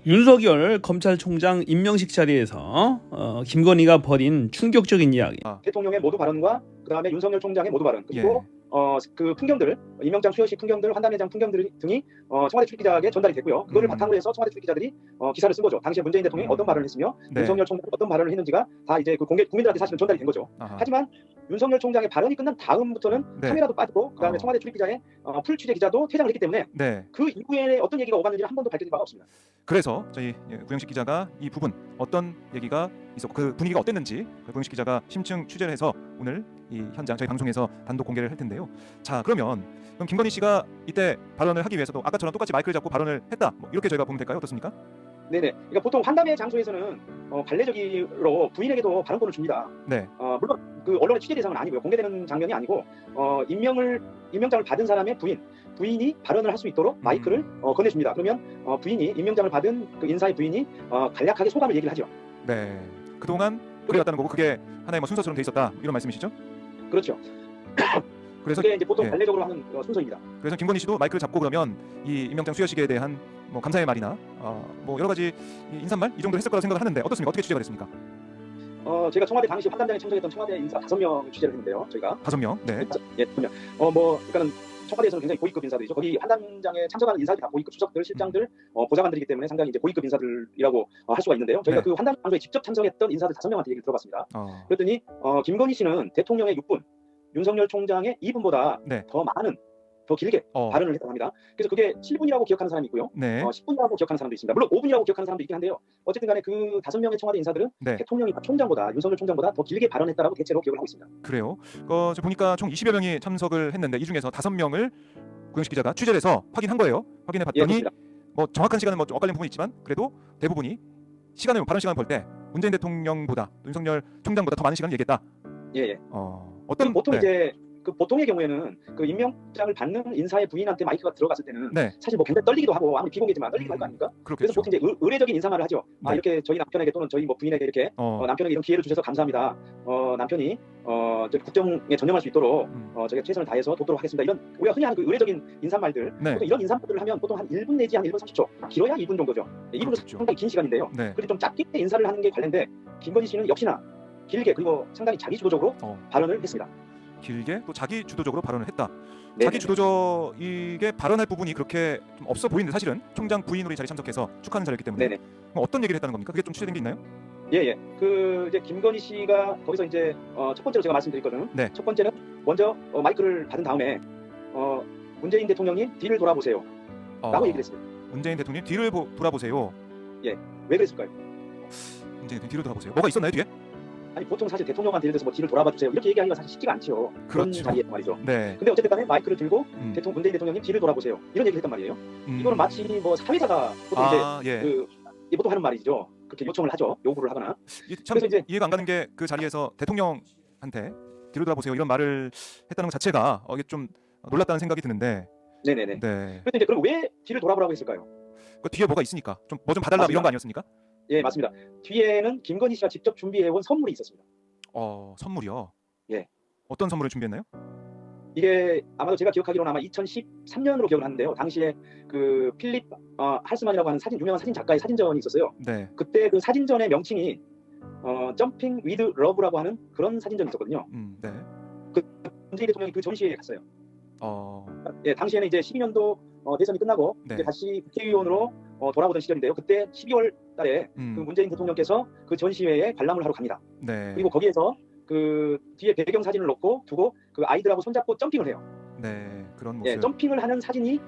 윤석열 검찰총장 임명식 자리에서 김건희가 벌인 충격적인 이야기. 대통령의 모두 발언과 그다음에 윤석열 총장의 모두 발언 그리고 그 풍경들, 임명장 수여식 풍경들, 환담회장 풍경들 등이 청와대 출입기자에게 전달이 됐고요. 그거를 바탕으로 해서 청와대 출입기자들이 기사를 쓴 거죠. 당시에 문재인 대통령이 어떤 발언을 했으며 윤석열 총장이 어떤 발언을 했는지가 다 이제 그 국민들한테 사실은 전달이 된 거죠. 하지만 윤석열 총장의 발언이 끝난 다음부터는 카메라도 빠지고 그다음에 청와대 출입기자의 풀 취재 기자도 퇴장을 했기 때문에 그 이후에 어떤 얘기가 오갔는지를 한 번도 밝혀진 바가 없습니다. 그래서 저희 구영식 기자가 이 부분 어떤 얘기가 있었고 그 분위기가 어땠는지 구영식 기자가 심층 취재를 해서 오늘 이 현장 저희 방송에서 단독 공개를 할 텐데요. 자, 그럼 김건희 씨가 이때 발언을 하기 위해서도 아까처럼 똑같이 마이크를 잡고 발언을 했다. 뭐 이렇게 저희가 보면 될까요? 어떻습니까? 네네. 그러니까 보통 환담회 장소에서는 관례적으로 부인에게도 발언권을 줍니다. 물론 그 언론의 취재 대상은 아니고요. 공개되는 장면이 아니고 임명장을 받은 사람의 부인이 발언을 할 수 있도록 마이크를 건네줍니다. 그러면 부인이 임명장을 받은 그 인사의 부인이 간략하게 소감을 얘기를 하죠. 네. 그동안 그래왔다는 거고 그게 하나의 뭐 순서처럼 돼 있었다 이런 말씀이시죠? 그렇죠. 그래서 그게 이제 보통 관례적으로 하는 순서입니다. 그래서 김건희 씨도 마이크를 잡고 그러면 이 임명장 수여식에 대한 뭐 감사의 말이나 뭐 여러 가지 인사말 이 정도 했을 거라 생각을 하는데 어떻습니까? 어떻게 취재가 됐습니까? 제가 청와대 당시 환담장에 참석했던 청와대 인사 5명 취재를 했는데요. 저희가 5명. 네. 예, 5명. 그러니까는 청와대에서는 굉장히 고위급 인사들이죠. 거기 환담장에 참석하는 인사들이 다 고위급 수석들, 실장들, 보좌관들이기 때문에 상당히 이제 고위급 인사들이라고 할 수가 있는데요. 저희가 그 환담 장소에 직접 참석했던 인사들 5명한테 얘기를 들어봤습니다. 그랬더니 김건희 씨는 대통령의 6분, 윤석열 총장의 2분보다 더 길게 발언을 했다고 합니다. 그래서 그게 7분이라고 기억하는 사람이 있고요. 10분이라고 기억하는 사람도 있습니다. 물론 5분이라고 기억하는 사람도 있긴 한데요. 어쨌든 간에 그 5명의 청와대 인사들은 대통령이 윤석열 총장보다 더 길게 발언했다라고 대체로 기억을 하고 있습니다. 그래요. 저 보니까 총 20여 명이 참석을 했는데 이 중에서 5명을 구영식 기자가 취재를 해서 확인한 거예요. 확인해 봤더니 뭐 정확한 시간은 뭐 좀 엇갈린 부분이 있지만 그래도 대부분이 발언 시간을 볼 때 문재인 대통령보다 윤석열 총장보다 더 많은 시간을 얘기했다. 어떤 보통 이제 그 보통의 경우에는 그 임명장을 받는 인사의 부인한테 마이크가 들어갔을 때는 사실 뭐 굉장히 떨리기도 하고 아무리 비공개지만 떨리기도 할 거 아닙니까? 그래서 보통 이제 의례적인 인사말을 하죠. 이렇게 저희 남편에게 또는 저희 뭐 부인에게 이렇게 남편에게 이런 기회를 주셔서 감사합니다. 남편이 국정에 전념할 수 있도록 저희가 최선을 다해서 돕도록 하겠습니다. 이런 우리가 흔히 하는 그 의례적인 인사말들 보통 이런 인사말들을 하면 보통 한 1분 내지 한 1분 30초 길어야 2분 정도죠. 2분은 상당히 긴 시간인데요. 그래서 좀 짧게 인사를 하는 게 관례인데 김건희 씨는 역시나 길게 그리고 상당히 자기주도적으로 발언을 했습니다. 길게 또 자기 주도적으로 발언을 했다. 자기 주도적이게 발언할 부분이 그렇게 좀 없어 보이는데 사실은 총장 부인으로 이 자리에 참석해서 축하하는 자리였기 때문에 어떤 얘기를 했다는 겁니까? 그게 좀 취재된 게 있나요? 그 이제 김건희 씨가 거기서 이제 첫 번째로 제가 말씀드렸거든요. 첫 번째는 먼저 마이크를 받은 다음에 문재인 대통령님 뒤를 돌아보세요. 라고 얘기를 했습니다. 문재인 대통령 뒤를 돌아보세요. 왜 그랬을까요? 문재인 대통령 뒤를 돌아보세요. 뭐가 있었나요 뒤에? 아니 보통 사실 대통령한테 예를 들어서 뭐 뒤를 돌아봐 주세요 이렇게 얘기하기가 사실 쉽지가 않죠. 그런 자리에서 말이죠. 근데 어쨌든 간에 마이크를 들고 문재인 대통령님 뒤를 돌아보세요 이런 얘기를 했단 말이에요. 이거는 마치 뭐 사회자가 보통 보통 하는 말이죠. 그렇게 요청을 하죠. 요구를 하거나. 참 그래서 이제 이해가 안 가는 게 그 자리에서 대통령한테 뒤를 돌아보세요 이런 말을 했다는 것 자체가 이게 좀 놀랐다는 생각이 드는데. 그런데 이제 그럼 왜 뒤를 돌아보라고 했을까요? 그 뒤에 뭐가 있으니까 뭐 좀 봐달라 이런 거 아니었습니까? 예, 맞습니다. 뒤에는 김건희 씨가 직접 준비해온 선물이 있었습니다. 선물이요? 어떤 선물을 준비했나요? 이게 아마도 제가 기억하기로는 아마 2013년으로 기억을 하는데요. 당시에 그 필립 할스만이라고 하는 유명한 사진 작가의 사진전이 있었어요. 그때 그 사진전의 명칭이 점핑 위드 러브라고 하는 그런 사진전이 있었거든요. 그 문재인 대통령이 그 전시회에 갔어요. 당시에는 이제 12년도 대선이 끝나고 이제 다시 국회의원으로 돌아오던 시절인데요. 그때 12월 달에 그 문재인 대통령께서 그 전시회에 관람을 하러 갑니다. 그리고 거기에서 그 뒤에 배경 사진을 놓고 두고 그 아이들하고 손잡고 점핑을 해요. 그런 모습. 점핑을 하는 사진을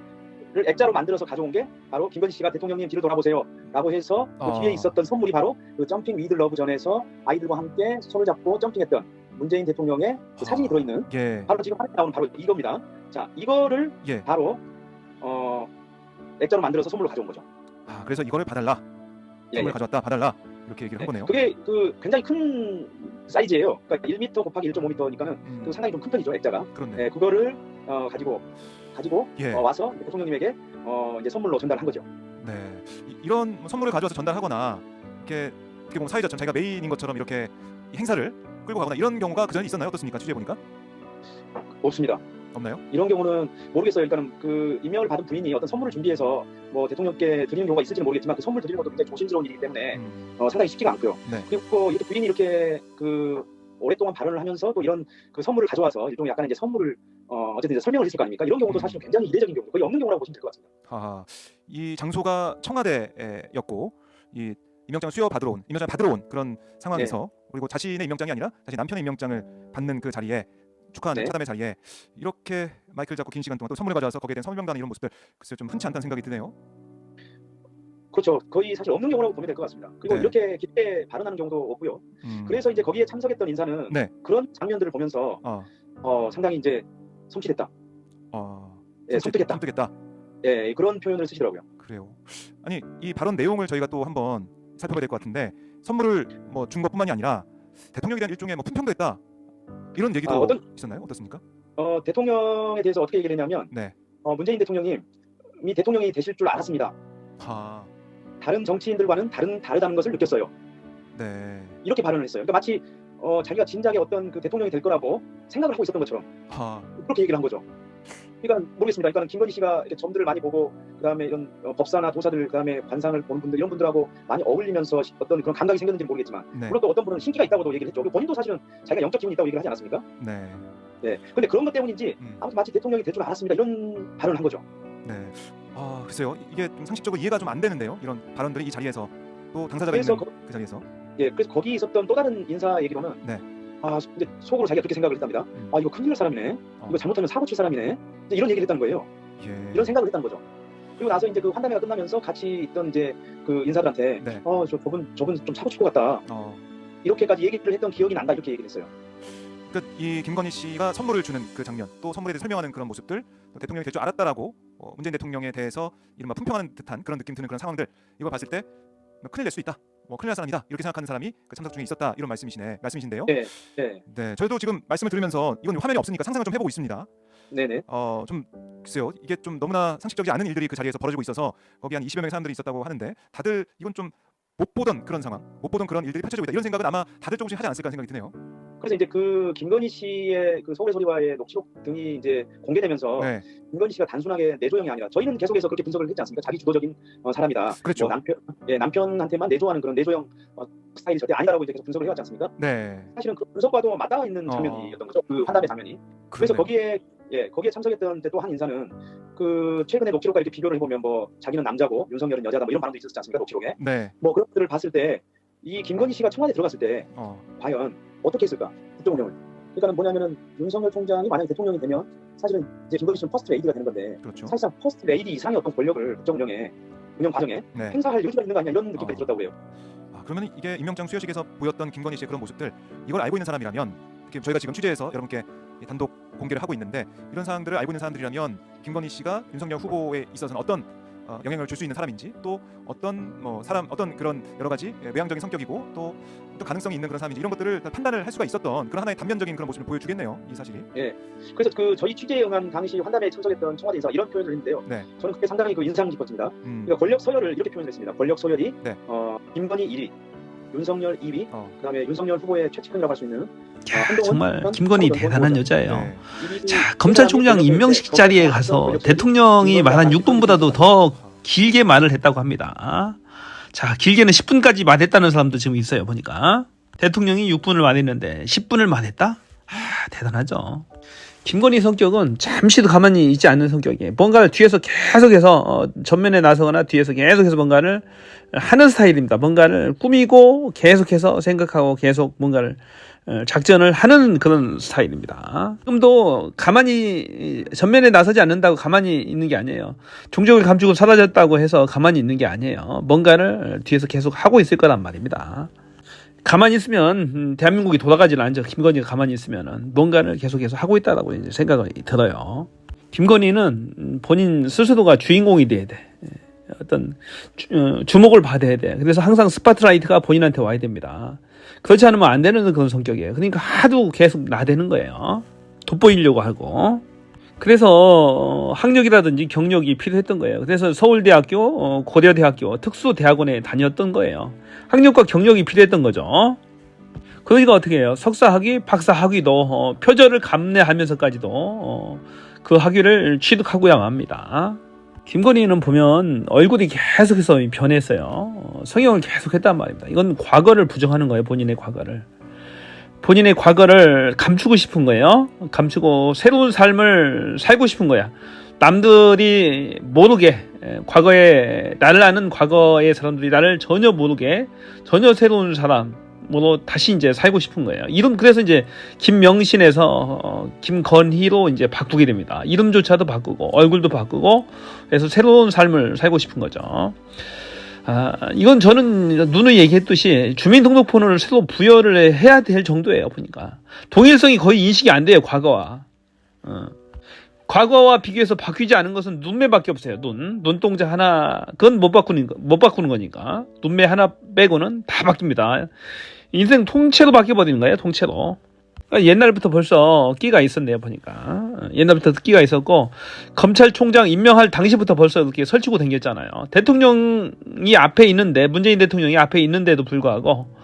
액자로 만들어서 가져온 게 바로 김건희 씨가 대통령님 뒤를 돌아보세요 라고 해서 그 뒤에 있었던 선물이 바로 그 점핑 위드 러브 전에서 아이들과 함께 손을 잡고 점핑했던 문재인 대통령의 그 사진이 들어있는 바로 지금 화면에 나오는 바로 이겁니다. 자, 이거를 바로 액자로 만들어서 선물로 가져온 거죠. 그래서 이거를 봐달라. 선물 가져왔다 봐달라 이렇게 얘기를 한 거네요. 그게 그 굉장히 큰 사이즈예요. 그러니까 1m 곱하기 1.5m니까는 그 상당히 좀 큰 편이죠, 액자가. 그거를 가지고 와서 대통령님에게 이제 선물로 전달한 거죠. 이런 선물을 가져와서 전달하거나 이렇게 보면 사회자처럼 자기가 메인인 것처럼 이렇게 행사를 끌고 가거나 이런 경우가 그 전에 있었나요? 어떻습니까? 취재해 보니까 없습니다. 없나요? 이런 경우는 모르겠어요. 그러니까 그 임명을 받은 부인이 어떤 선물을 준비해서 뭐 대통령께 드리는 경우가 있을지는 모르겠지만 그 선물 드리는 것도 굉장히 조심스러운 일이기 때문에 상당히 쉽지가 않고요. 네. 그리고 이렇게 부인이 이렇게 그 오랫동안 발언을 하면서 또 이런 그 선물을 가져와서 일종의 약간 이제 선물을 어쨌든 이제 설명을 했을 거 아닙니까? 이런 경우도 사실은 굉장히 이례적인 경우, 거의 없는 경우라고 보시면 될 것 같습니다. 하하. 이 장소가 청와대였고 이 임명장을 받으러 온 그런 상황에서 그리고 자신의 임명장이 아니라 자신 남편의 임명장을 받는 그 자리에 축하하는 차담의 자리에 이렇게 마이크를 잡고 긴 시간 동안 또 선물을 가져와서 거기에 대한 설명단는 이런 모습들 글쎄 좀 흔치 않다는 생각이 드네요. 그렇죠. 거의 사실 없는 경우라고 보면 될 것 같습니다. 그리고 네. 이렇게 깊게 발언하는 경우도 없고요. 그래서 이제 거기에 참석했던 인사는 그런 장면들을 보면서 상당히 이제 성취됐다. 섬뜩했다. 예, 그런 표현을 쓰시더라고요. 그래요. 아니 이 발언 내용을 저희가 또 한번 살펴봐야 될 것 같은데 선물을 뭐 준 것뿐만이 아니라 대통령에 대한 일종의 뭐 품평도 했다 이런 얘기도 있었나요? 어떻습니까? 대통령에 대해서 어떻게 얘기를 했냐면 문재인 대통령이 대통령이 되실 줄 알았습니다. 다른 정치인들과는 다르다는 것을 느꼈어요. 네. 이렇게 발언을 했어요. 그러니까 마치 자기가 진작에 어떤 그 대통령이 될 거라고 생각을 하고 있었던 것처럼 그렇게 얘기를 한 거죠. 그러니까 모르겠습니다. 그러니까 김건희 씨가 이렇게 점들을 많이 보고 그다음에 이런 법사나 도사들 그다음에 관상을 보는 분들 이런 분들하고 많이 어울리면서 어떤 그런 감각이 생겼는지 모르겠지만 물론 또 어떤 분은 신기가 있다고도 얘기를 했죠. 본인도 사실은 자기가 영적 기운이 있다고 얘기를 하지 않았습니까? 네. 근데 그런 것 때문인지 아무튼 마치 대통령이 될 줄 알았습니다. 이런 발언을 한 거죠. 네. 글쎄요. 이게 좀 상식적으로 이해가 좀 안 되는데요. 이런 발언들이 이 자리에서 또 당사자가 있는 그 자리에서. 그래서 거기 있었던 또 다른 인사 얘기로는 근데 속으로 자기가 그렇게 생각을 했답니다. 이거 큰일 날 사람이네. 이거 잘못하면 사고 칠 사람이네. 이런 얘기를 했다는 거예요. 이런 생각을 했다는 거죠. 그리고 나서 이제 그 환담회가 끝나면서 같이 있던 이제 그 인사들한테 저분 좀 사고 칠 것 같다. 이렇게까지 얘기를 했던 기억이 난다. 이렇게 얘기를 했어요. 그러니까 이 김건희 씨가 선물을 주는 그 장면, 또 선물에 대해 설명하는 그런 모습들, 또 대통령이 될 줄 알았다라고 문재인 대통령에 대해서 이른바 품평하는 듯한 그런 느낌 드는 그런 상황들, 이걸 봤을 때 큰일 낼 수 있다, 큰일 날 사람이다 이렇게 생각하는 사람이 그 참석 중에 있었다 이런 말씀이신데요. 네. 저희도 지금 말씀을 들으면서 이건 화면이 없으니까 상상을 좀 해보고 있습니다. 네네. 좀 글쎄요, 이게 좀 너무나 상식적이지 않은 일들이 그 자리에서 벌어지고 있어서 거기 한 20여 명의 사람들이 있었다고 하는데 다들 이건 좀 못 보던 그런 상황, 못 보던 그런 일들이 펼쳐지고 있다 이런 생각은 아마 다들 조금씩 하지 않았을까 생각이 드네요. 그래서 이제 그 김건희 씨의 그 서울의 소리와의 녹취록 등이 이제 공개되면서 김건희 씨가 단순하게 내조형이 아니라 저희는 계속해서 그렇게 분석을 했지 않습니까? 자기 주도적인 사람이다. 그렇죠. 뭐 남편한테만 내조하는 그런 내조형 스타일이 절대 아니다라고 이제 계속 분석을 해왔지 않습니까? 네. 사실은 그 분석과도 맞닿아 있는 장면이었던 거죠. 그 환담의 장면이. 그래서 거기에 참석했던 또 한 인사는 그 최근에 녹취록과 이렇게 비교를 해보면 뭐 자기는 남자고 윤석열은 여자다 뭐 이런 발언도 있었지 않습니까? 녹취록에. 뭐 그런 것들을 봤을 때 이 김건희 씨가 청와대 들어갔을 때 과연 어떻게 했을까? 국정 운영을. 그러니까 뭐냐면은 윤석열 총장이 만약에 대통령이 되면 사실은 이제 김건희 씨는 퍼스트 레이디가 되는 건데 사실상 퍼스트 레이디 이상의 어떤 권력을 국정 운영 과정에 행사할 여지가 있는 거 아니냐 이런 느낌이 들었다고 해요. 그러면 이게 임명장 수여식에서 보였던 김건희 씨의 그런 모습들, 이걸 알고 있는 사람이라면, 특히 저희가 지금 취재해서 여러분께 단독 공개를 하고 있는데 이런 사항들을 알고 있는 사람들이라면 김건희 씨가 윤석열 후보에 있어서는 어떤 영향을 줄 수 있는 사람인지, 또 어떤 어떤 그런 여러 가지 외향적인 성격이고 또 가능성이 있는 그런 사람인지 이런 것들을 판단을 할 수가 있었던 그런 하나의 단면적인 그런 모습을 보여주겠네요, 이 사실이. 그래서 그 저희 취재에 응한 당시 환담회에 참석했던 청와대 인사 이런 표현을 했는데요. 저는 그게 상당히 그 인상 깊었습니다. 그러니까 권력 서열을 이렇게 표현했습니다. 권력 서열이 김건희 1위, 윤석열 2위, 그다음에 윤석열 후보의 최측근이라고 할 수 있는 정말 김건희 대단한 여자예요. 자, 검찰총장 임명식 자리에 가서 대통령이 말한 6분보다도 더 길게 말을 했다고 합니다. 자, 길게는 10분까지 말했다는 사람도 지금 있어요. 보니까 대통령이 6분을 말했는데 10분을 말했다? 대단하죠. 김건희 성격은 잠시도 가만히 있지 않는 성격이에요. 뭔가를 뒤에서 계속해서 전면에 나서거나 뒤에서 계속해서 뭔가를 하는 스타일입니다. 뭔가를 꾸미고 계속해서 생각하고 계속 뭔가를 작전을 하는 그런 스타일입니다. 지금도 가만히 전면에 나서지 않는다고 가만히 있는 게 아니에요. 종족을 감추고 사라졌다고 해서 가만히 있는 게 아니에요. 뭔가를 뒤에서 계속 하고 있을 거란 말입니다. 가만히 있으면 대한민국이 돌아가질 않죠. 김건희가 가만히 있으면은 뭔가를 계속해서 하고 있다라고 이제 생각이 들어요. 김건희는 본인 스스로가 주인공이 돼야 돼. 어떤 주목을 받아야 돼. 그래서 항상 스파트라이트가 본인한테 와야 됩니다. 그렇지 않으면 안 되는 그런 성격이에요. 그러니까 하도 계속 나대는 거예요. 돋보이려고 하고. 그래서 학력이라든지 경력이 필요했던 거예요. 그래서 서울대학교, 고려대학교, 특수대학원에 다녔던 거예요. 학력과 경력이 필요했던 거죠. 그러니까 어떻게 해요? 석사학위, 박사학위도 표절을 감내하면서까지도 그 학위를 취득하고야 합니다. 김건희는 보면 얼굴이 계속해서 변했어요. 성형을 계속했단 말입니다. 이건 과거를 부정하는 거예요. 본인의 과거를 감추고 싶은 거예요. 감추고 새로운 삶을 살고 싶은 거야. 남들이 모르게, 과거에 나를 아는 과거의 사람들이 나를 전혀 모르게, 전혀 새로운 사람으로 다시 이제 살고 싶은 거예요. 그래서 이제 김명신에서 김건희로 이제 바꾸게 됩니다. 이름조차도 바꾸고 얼굴도 바꾸고 그래서 새로운 삶을 살고 싶은 거죠. 이건 저는 누누이 얘기했듯이 주민등록번호를 새로 부여를 해야 될 정도예요. 보니까 동일성이 거의 인식이 안 돼요. 과거와 비교해서 바뀌지 않은 것은 눈매밖에 없어요. 눈동자 하나, 그건 못 바꾸는 거니까. 눈매 하나 빼고는 다 바뀝니다. 인생 통째로 바뀌어버리는 거예요. 통째로. 그러니까 옛날부터 벌써 끼가 있었네요. 보니까 옛날부터 끼가 있었고, 검찰총장 임명할 당시부터 벌써 이렇게 설치고 다녔잖아요. 대통령이 앞에 있는데, 문재인 대통령이 앞에 있는데도 불구하고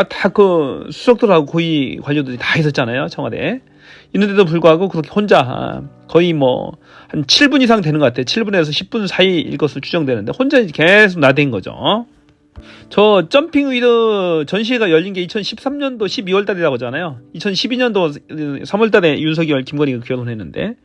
다 그 수석들하고 고위 관료들이 다 있었잖아요. 청와대에 있는데도 불구하고 그렇게 혼자 거의 한 7분 이상 되는 것 같아요. 7분에서 10분 사이일 것으로 추정되는데 혼자 계속 나댄 거죠. 저 점핑 위드 전시회가 열린 게 2013년도 12월 달이라고 하잖아요. 2012년도 3월 달에 윤석열, 김건희가 결혼했는데,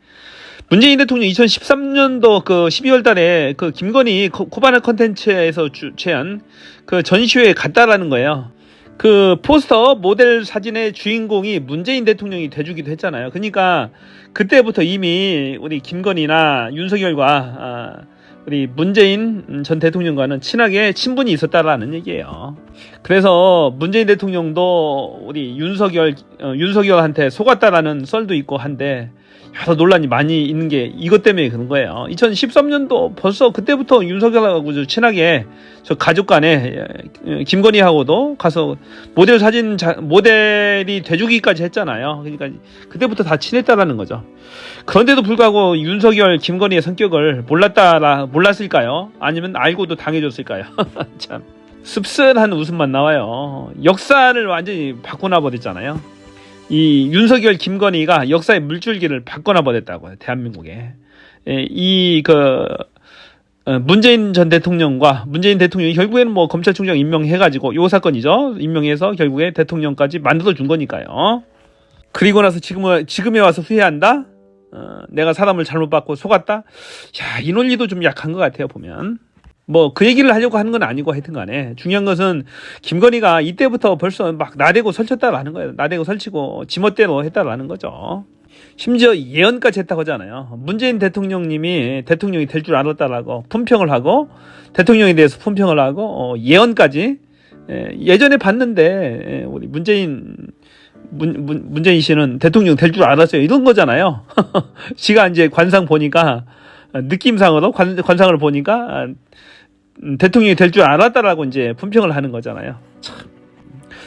문재인 대통령 2013년도 그 12월 달에 그 김건희 코바나 컨텐츠에서 주최한 그 전시회에 갔다라는 거예요. 그 포스터 모델 사진의 주인공이 문재인 대통령이 돼주기도 했잖아요. 그러니까 그때부터 이미 우리 김건희나 윤석열과 우리 문재인 전 대통령과는 친하게 친분이 있었다라는 얘기예요. 그래서 문재인 대통령도 우리 윤석열한테 속았다라는 썰도 있고 한데, 여러 논란이 많이 있는 게 이것 때문에 그런 거예요. 2013년도 벌써 그때부터 윤석열하고 친하게 저 가족 간에 김건희하고도 가서 모델이 돼주기까지 했잖아요. 그러니까 그때부터 다 친했다라는 거죠. 그런데도 불구하고 윤석열, 김건희의 성격을 몰랐을까요? 아니면 알고도 당해줬을까요? 참 씁쓸한 웃음만 나와요. 역사를 완전히 바꿔놔 버렸잖아요. 이 윤석열, 김건희가 역사의 물줄기를 바꿔놔 버렸다고요. 대한민국에. 문재인 전 대통령과 문재인 대통령이 결국에는 검찰총장 임명해가지고 요 사건이죠. 임명해서 결국에 대통령까지 만들어준 거니까요. 그리고 나서 지금에 와서 후회한다? 내가 사람을 잘못 받고 속았다? 야, 이 논리도 좀 약한 것 같아요, 보면. 그 얘기를 하려고 하는 건 아니고 하여튼 간에 중요한 것은 김건희가 이때부터 벌써 막 나대고 설쳤다라는 거예요. 나대고 설치고 지멋대로 했다라는 거죠. 심지어 예언까지 했다고 하잖아요. 문재인 대통령님이 대통령이 될 줄 알았다라고 품평을 하고, 대통령에 대해서 품평을 하고 예언까지 예전에 봤는데 우리 문재인 씨는 대통령 될 줄 알았어요. 이런 거잖아요. 지가 이제 관상 보니까 느낌상으로 관상을 보니까 대통령이 될 줄 알았다라고 이제 품평을 하는 거잖아요. 참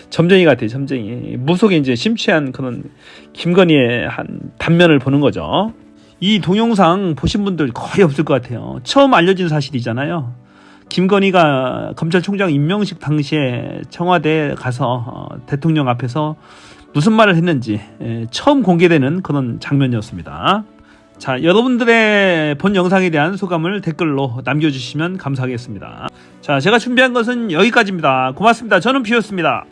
점쟁이 같아요, 점쟁이. 무속에 이제 심취한 그런 김건희의 한 단면을 보는 거죠. 이 동영상 보신 분들 거의 없을 것 같아요. 처음 알려진 사실이잖아요. 김건희가 검찰총장 임명식 당시에 청와대에 가서 대통령 앞에서 무슨 말을 했는지 처음 공개되는 그런 장면이었습니다. 자, 여러분들의 본 영상에 대한 소감을 댓글로 남겨주시면 감사하겠습니다. 자, 제가 준비한 것은 여기까지입니다. 고맙습니다. 저는 비였습니다.